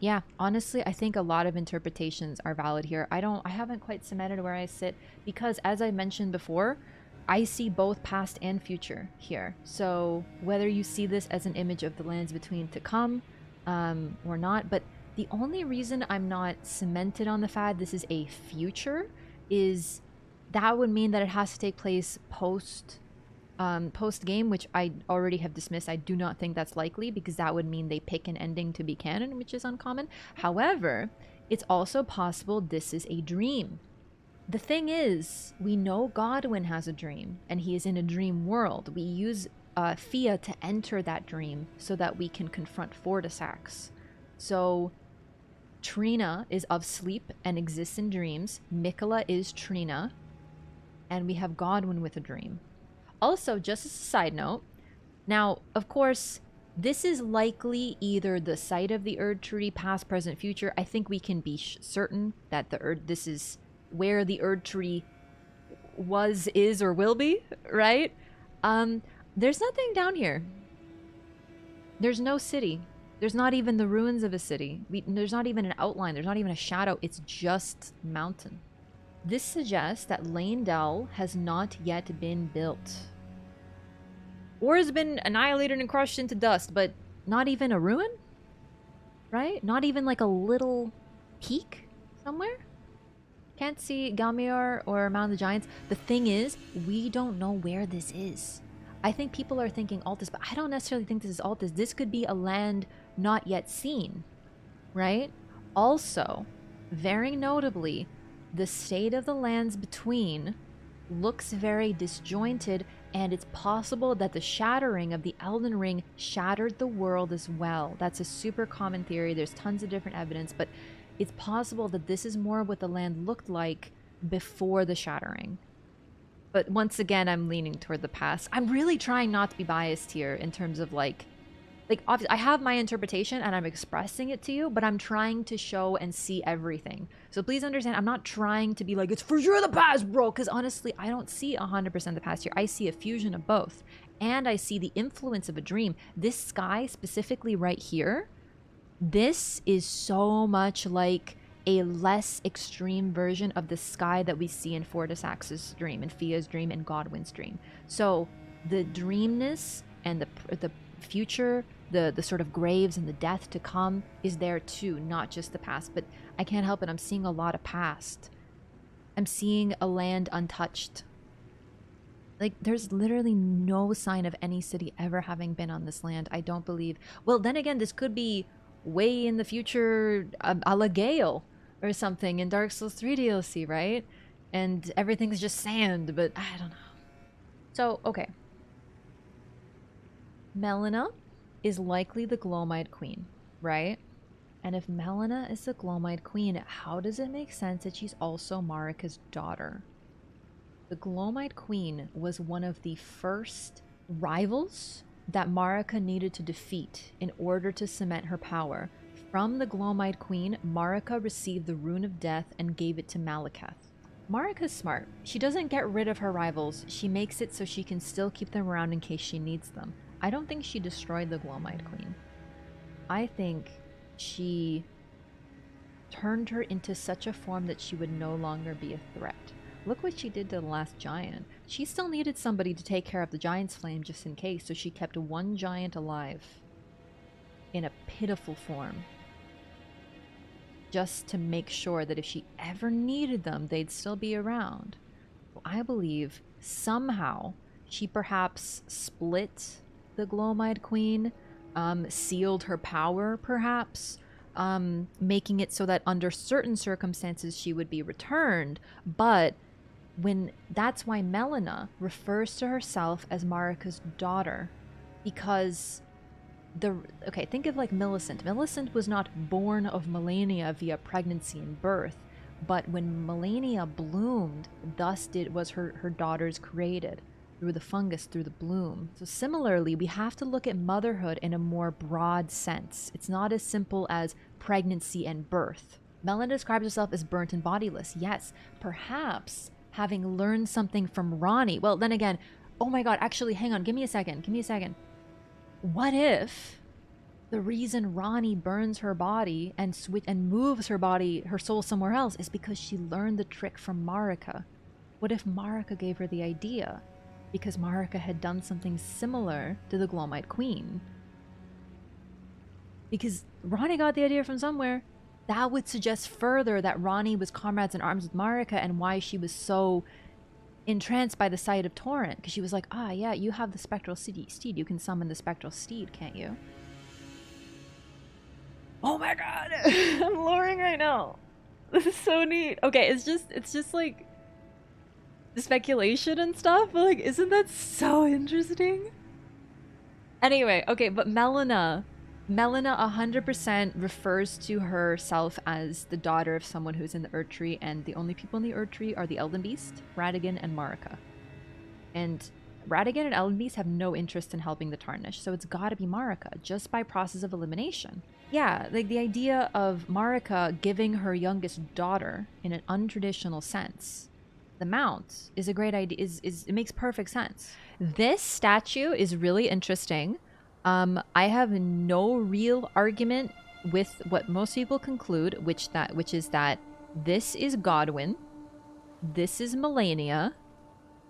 Yeah, honestly, I think a lot of interpretations are valid here. I haven't quite cemented where I sit because, as I mentioned before, I see both past and future here. So whether you see this as an image of the lands between to come or not, but the only reason I'm not cemented on the fact this is a future is that would mean that it has to take place post game, which I already have dismissed. I do not think that's likely because that would mean they pick an ending to be canon, which is uncommon. However, it's also possible this is a dream. The thing is, we know Godwyn has a dream, and he is in a dream world. We use Fia to enter that dream so that we can confront Fortisax. So, Trina is of sleep and exists in dreams. Miquella is Trina. And we have Godwyn with a dream. Also, just as a side note, now, of course, this is likely either the site of the Erd Tree, past, present, future. I think we can be certain that this is where the Erd Tree was, is, or will be, right? There's nothing down here. There's no city. There's not even the ruins of a city. There's not even an outline. There's not even a shadow. It's just mountain. This suggests that Leyndell has not yet been built. Or has been annihilated and crushed into dust, but not even a ruin? Right? Not even like a little peak somewhere? Can't see Galmior or Mound of the Giants. The thing is, we don't know where this is. I think people are thinking Altus, but I don't necessarily think this is Altus. This could be a land not yet seen, right? Also, very notably, the state of the lands between looks very disjointed, and it's possible that the shattering of the Elden Ring shattered the world as well. That's a super common theory. There's tons of different evidence, but it's possible that this is more what the land looked like before the shattering. But once again, I'm leaning toward the past. I'm really trying not to be biased here in terms of like obviously I have my interpretation and I'm expressing it to you, but I'm trying to show and see everything. So please understand, I'm not trying to be like, it's for sure the past, bro, because honestly, I don't see 100% the past here. I see a fusion of both. And I see the influence of a dream. This sky, specifically right here, this is so much like a less extreme version of the sky that we see in Fortisax's dream, and Fia's dream, and Godwyn's dream. So the dreamness and the future, the sort of graves and the death to come is there too, not just the past. But I can't help it, I'm seeing a lot of past. I'm seeing a land untouched. Like, there's literally no sign of any city ever having been on this land, I don't believe. Well, then again, this could be way in the future, a la Gale or something in Dark Souls 3 DLC, right? And everything's just sand, but I don't know. So, okay. Melina is likely the Gloom-Eyed Queen, right? And if Melina is the Gloom-Eyed Queen, how does it make sense that she's also Marika's daughter? The Gloom-Eyed Queen was one of the first rivals that Marika needed to defeat in order to cement her power. From the Gloom-Eyed Queen, Marika received the Rune of Death and gave it to Malekith. Marika's smart. She doesn't get rid of her rivals. She makes it so she can still keep them around in case she needs them. I don't think she destroyed the Gloom-Eyed Queen. I think she turned her into such a form that she would no longer be a threat. Look what she did to the last giant. She still needed somebody to take care of the giant's flame just in case, so she kept one giant alive in a pitiful form, just to make sure that if she ever needed them, they'd still be around. So I believe somehow she perhaps split the Gloom-Eyed Queen, sealed her power perhaps, making it so that under certain circumstances she would be returned, but that's why Melina refers to herself as Marika's daughter, because Okay, think of like Millicent. Millicent was not born of Melania via pregnancy and birth, but when Melania bloomed, was her daughters created through the fungus, through the bloom. So similarly, we have to look at motherhood in a more broad sense. It's not as simple as pregnancy and birth. Melina describes herself as burnt and bodiless. Yes, perhaps having learned something from Ranni. Well, then again, oh my god, actually, hang on, give me a second. What if the reason Ranni burns her body and moves her soul somewhere else is because she learned the trick from Marika? What if Marika gave her the idea? Because Marika had done something similar to the Gloom-Eyed Queen. Because Ranni got the idea from somewhere. That would suggest further that Ranni was comrades in arms with Marika and why she was so entranced by the sight of Torrent. Because she was like, ah, yeah, you have the spectral steed. You can summon the spectral steed, can't you? Oh my god! I'm loring right now. This is so neat. Okay, it's just like the speculation and stuff, but like, isn't that so interesting? Anyway, okay, but Melina 100% refers to herself as the daughter of someone who's in the Erdtree, and the only people in the Erdtree are the Elden Beast, Radagon, and Marika. And Radagon and Elden Beast have no interest in helping the Tarnished, so it's gotta be Marika, just by process of elimination. Yeah, like the idea of Marika giving her youngest daughter in an untraditional sense the mount is a great idea. It makes perfect sense. This statue is really interesting. I have no real argument with what most people conclude, which is that this is Godwyn, this is Melania,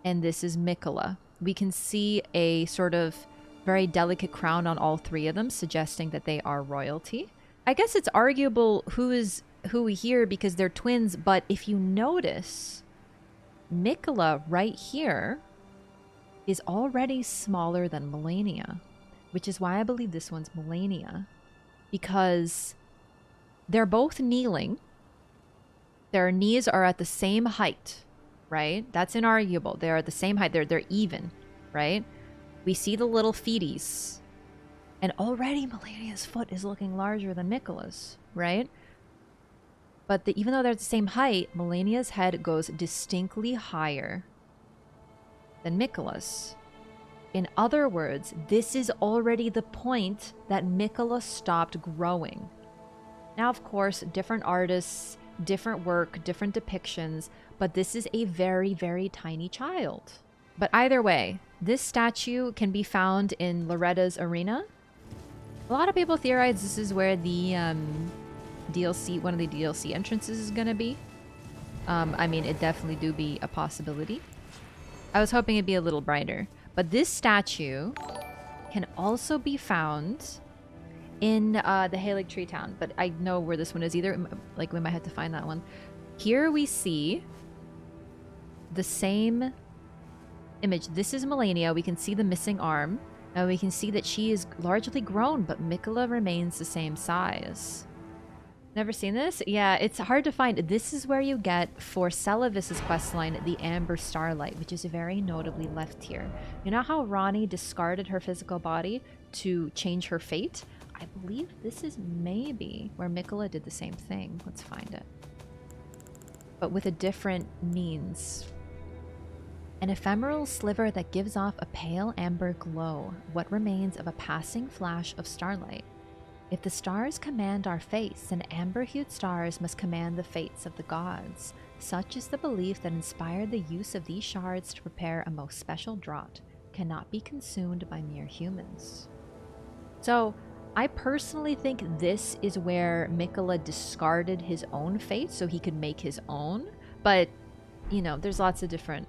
and this is Miquella. We can see a sort of very delicate crown on all three of them, suggesting that they are royalty. I guess it's arguable who is who here because they're twins, but if you notice, Miquella right here is already smaller than Melania, which is why I believe this one's Melania, because they're both kneeling. Their knees are at the same height, right? That's inarguable. They're at the same height. They're even, right? We see the little feeties, and already Melania's foot is looking larger than Miquella's, right? But even though they're at the same height, Melania's head goes distinctly higher than Miquella's. In other words, this is already the point that Miquella stopped growing. Now, of course, different artists, different work, different depictions, but this is a very, very tiny child. But either way, this statue can be found in Loretta's arena. A lot of people theorize this is where the one of the DLC entrances is gonna be. I mean, it definitely do be a possibility. I was hoping it'd be a little brighter. But this statue can also be found in the Halig Tree Town. But I know where this one is either. Like, we might have to find that one. Here we see the same image. This is Melania. We can see the missing arm. And we can see that she is largely grown, but Miquella remains the same size. Never seen this? Yeah, it's hard to find. This is where you get, for Celavis's questline, the Amber Starlight, which is very notably left here. You know how Ranni discarded her physical body to change her fate? I believe this is maybe where Miquella did the same thing. Let's find it. But with a different means. An ephemeral sliver that gives off a pale amber glow, what remains of a passing flash of starlight. If the stars command our fates, then amber-hued stars must command the fates of the gods. Such is the belief that inspired the use of these shards to prepare a most special draught, cannot be consumed by mere humans. So, I personally think this is where Miquella discarded his own fate so he could make his own, but, you know, there's lots of different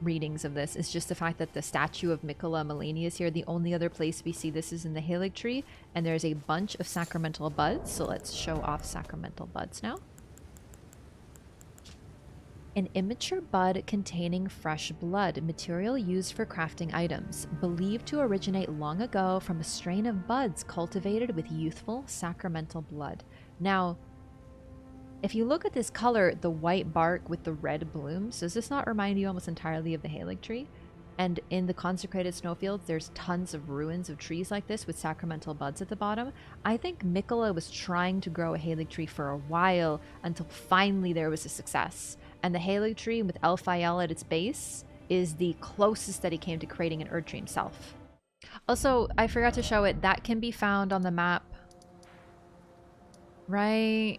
readings of this. It's just the fact that the statue of Miquella Melania is here. The only other place we see this is in the Halig Tree, and there's a bunch of sacramental buds, so let's show off sacramental buds now. An immature bud containing fresh blood, material used for crafting items, believed to originate long ago from a strain of buds cultivated with youthful sacramental blood. Now, if you look at this color, the white bark with the red blooms, does this not remind you almost entirely of the Halig Tree? And in the consecrated snowfields, there's tons of ruins of trees like this with sacramental buds at the bottom. I think Miquella was trying to grow a Halig tree for a while until finally there was a success. And the Halig tree with Elphael at its base is the closest that he came to creating an Erd tree himself. Also, I forgot to show it. That can be found on the map right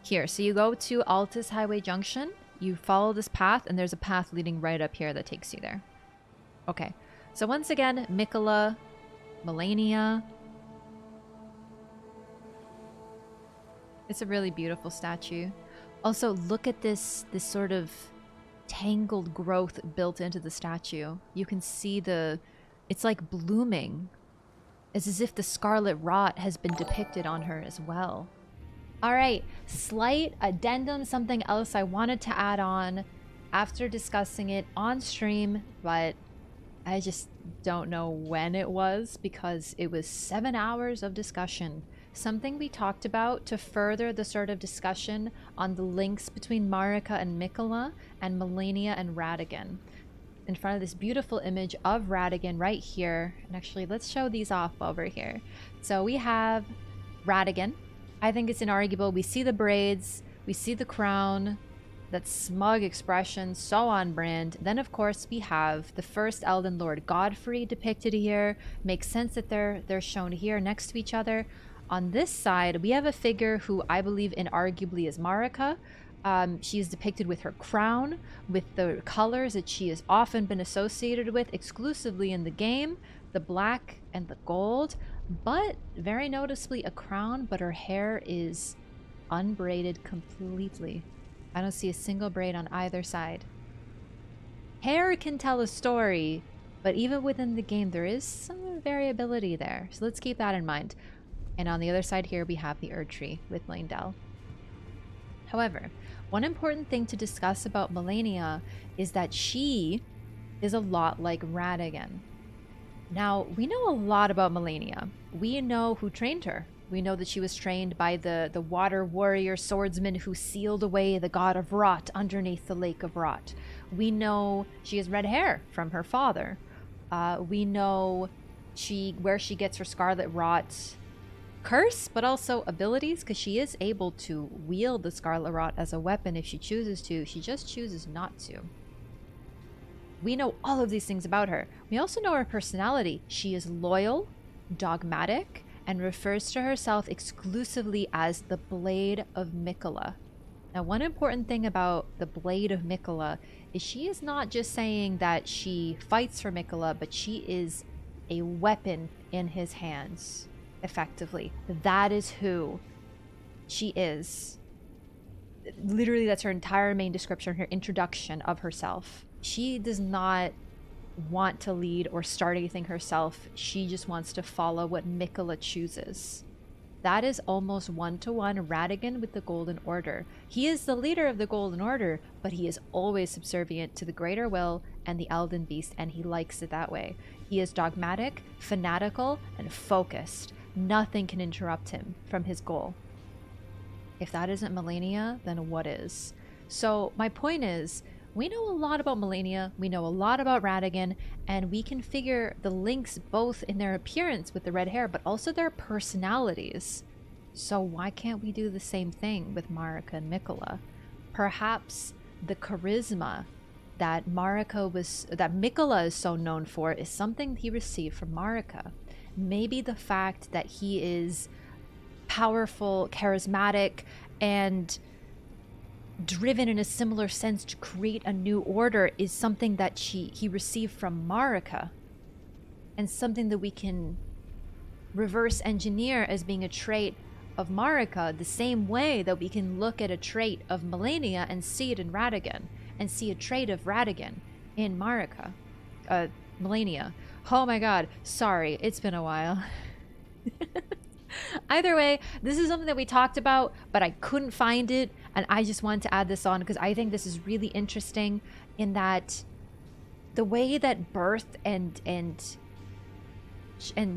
here. So you go to Altus Highway Junction, you follow this path, and there's a path leading right up here that takes you there. Okay, so once again, Miquella, Malenia. It's a really beautiful statue. Also, look at this sort of tangled growth built into the statue. You can see it's like blooming. It's as if the scarlet rot has been depicted on her as well. All right, slight addendum, something else I wanted to add on after discussing it on stream, but I just don't know when it was because it was 7 hours of discussion. Something we talked about to further the sort of discussion on the links between Marika and Miquella and Malenia and Radagon. In front of this beautiful image of Radagon right here. And actually, let's show these off while we're here. So we have Radagon. I think it's inarguable. We see the braids, we see the crown, that smug expression, so on brand. Then of course we have the first Elden Lord, Godfrey, depicted here. Makes sense that they're shown here next to each other. On this side, we have a figure who I believe inarguably is Marika. She is depicted with her crown, with the colors that she has often been associated with exclusively in the game, the black and the gold, but very noticeably a crown, but her hair is unbraided completely. I don't see a single braid on either side. Hair can tell a story, but even within the game, there is some variability there. So let's keep that in mind. And on the other side here, we have the Erd tree with Leyndell. However, one important thing to discuss about Malenia is that she is a lot like Radagon. Now, we know a lot about Malenia. We know who trained her. We know that she was trained by the water warrior swordsman who sealed away the god of rot underneath the lake of rot. We know she has red hair from her father. We know where she gets her scarlet rot curse, but also abilities, because she is able to wield the scarlet rot as a weapon if she chooses to. She just chooses not to. We know all of these things about her. We also know her personality. She is loyal, dogmatic, and refers to herself exclusively as the Blade of Miquella. Now, one important thing about the Blade of Miquella is she is not just saying that she fights for Miquella, but she is a weapon in his hands, effectively. That is who she is. Literally, that's her entire main description, her introduction of herself. She does not want to lead or start anything herself. She just wants to follow what Miquella chooses. That is almost one-to-one Radagon with the Golden Order. He is the leader of the Golden Order, but he is always subservient to the Greater Will and the Elden Beast, and he likes it that way. He is dogmatic, fanatical, and focused. Nothing can interrupt him from his goal. If that isn't Malenia, then what is? So my point is, we know a lot about Malenia, we know a lot about Radagon, and we can figure the links both in their appearance with the red hair, but also their personalities. So why can't we do the same thing with Marika and Miquella? Perhaps the charisma that Miquella is so known for is something he received from Marika. Maybe the fact that he is powerful, charismatic, and driven in a similar sense to create a new order is something that he received from Marika, and something that we can reverse engineer as being a trait of Marika, the same way that we can look at a trait of Malenia and see it in Radagon, and see a trait of Radagon in Malenia. Oh my god, sorry, it's been a while. Either way, this is something that we talked about, but I couldn't find it, and I just wanted to add this on because I think this is really interesting in that the way that birth and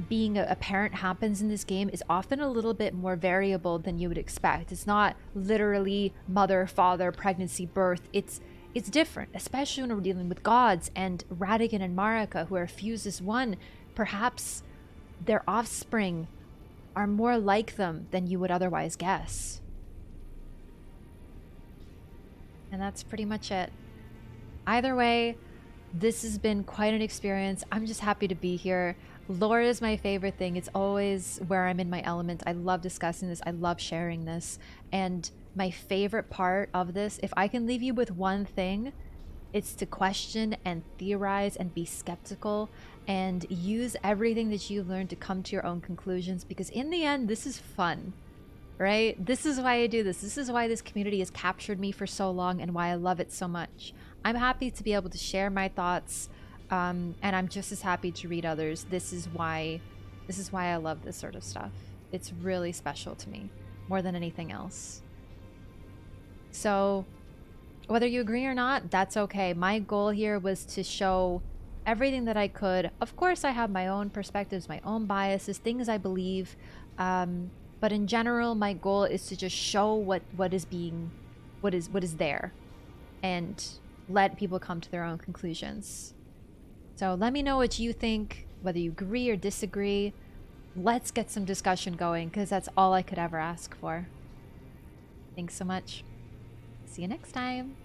being a parent happens in this game is often a little bit more variable than you would expect. It's not literally mother, father, pregnancy, birth. It's It's different, especially when we're dealing with gods and Radigan and Marika, who are fused as one. Perhaps their offspring are more like them than you would otherwise guess. And that's pretty much it. Either way, this has been quite an experience. I'm just happy to be here. Lore is my favorite thing. It's always where I'm in my element. I love discussing this. I love sharing this. And my favorite part of this, if I can leave you with one thing, it's to question and theorize and be skeptical and use everything that you've learned to come to your own conclusions, because in the end, this is fun, right? This is why I do this. This is why this community has captured me for so long and why I love it so much. I'm happy to be able to share my thoughts, and I'm just as happy to read others. This is why I love this sort of stuff. It's really special to me, more than anything else. So whether you agree or not, that's okay. My goal here was to show everything that I could. Of course, I have my own perspectives, my own biases, things I believe. But in general, my goal is to just show what is there, and let people come to their own conclusions. So let me know what you think, whether you agree or disagree. Let's get some discussion going, because that's all I could ever ask for. Thanks so much. See you next time.